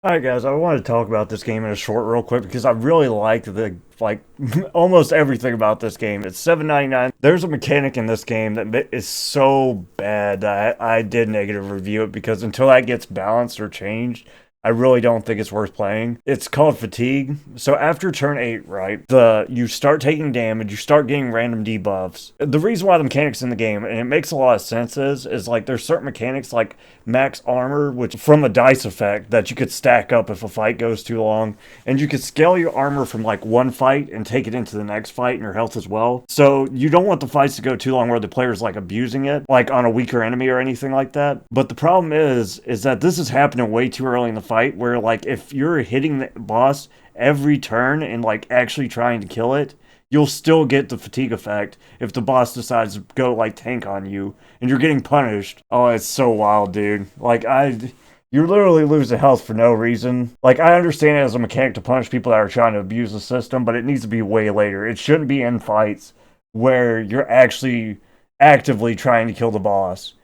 Alright guys, I wanted to talk about this game in a short real quick because I really like almost everything about this game. It's $7.99. There's a mechanic in this game that is so bad that I did negative review it because until that gets balanced or changed, I really don't think it's worth playing. It's called fatigue. So after turn 8, right, you start taking damage, you start getting random debuffs. The reason why the mechanics in the game, and it makes a lot of sense, is like there's certain mechanics like max armor, which from a dice effect that you could stack up if a fight goes too long, and you could scale your armor from like one fight and take it into the next fight and your health as well. So you don't want the fights to go too long where the player's like abusing it, like on a weaker enemy or anything like that. But the problem is that this is happening way too early in the fight where like if you're hitting the boss every turn and like actually trying to kill it, you'll still get the fatigue effect if the boss decides to go like tank on you and you're getting punished. Oh, it's so wild, dude. You literally lose the health for no reason. Like, I understand it as a mechanic to punish people that are trying to abuse the system, but it needs to be way later. It shouldn't be in fights where you're actually actively trying to kill the boss,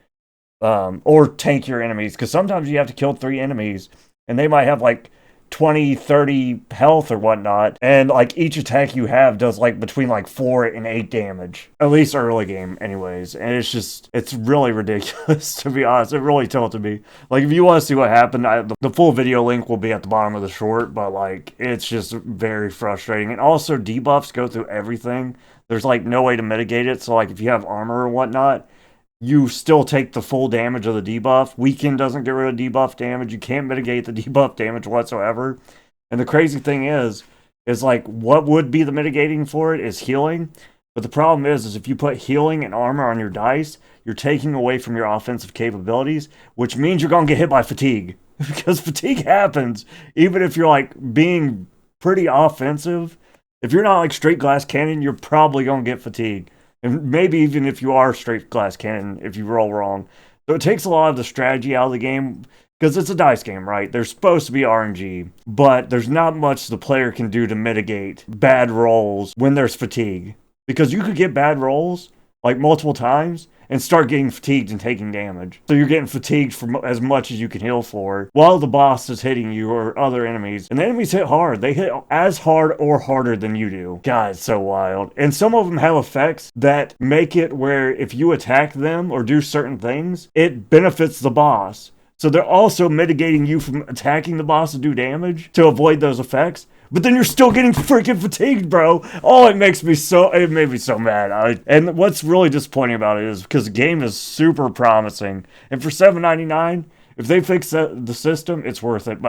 or tank your enemies, because sometimes you have to kill 3 enemies and they might have like 20, 30 health or whatnot, and like each attack you have does like between like 4 and 8 damage, at least early game anyways. And it's really ridiculous. To be honest, it really tilted me. Like, if you want to see what happened, the full video link will be at the bottom of the short, but like it's just very frustrating. And also debuffs go through everything. There's like no way to mitigate it, so like if you have armor or whatnot, you still take the full damage of the debuff. Weaken doesn't get rid of debuff damage. You can't mitigate the debuff damage whatsoever. And the crazy thing is like what would be the mitigating for it is healing. But the problem is if you put healing and armor on your dice, you're taking away from your offensive capabilities, which means you're going to get hit by fatigue. Because fatigue happens even if you're like being pretty offensive. If you're not like straight glass cannon, you're probably going to get fatigue. And maybe even if you are straight glass cannon, if you roll wrong. So it takes a lot of the strategy out of the game, because it's a dice game, right? There's supposed to be RNG, but there's not much the player can do to mitigate bad rolls when there's fatigue. Because you could get bad rolls, like multiple times, and start getting fatigued and taking damage. So you're getting fatigued for as much as you can heal for while the boss is hitting you or other enemies. And the enemies hit hard. They hit as hard or harder than you do. God, it's so wild. And some of them have effects that make it where if you attack them or do certain things, it benefits the boss. So they're also mitigating you from attacking the boss to do damage to avoid those effects. But then you're still getting freaking fatigued, bro. Oh, it made me so mad. And what's really disappointing about it is because the game is super promising. And for $7.99, if they fix the system, it's worth it.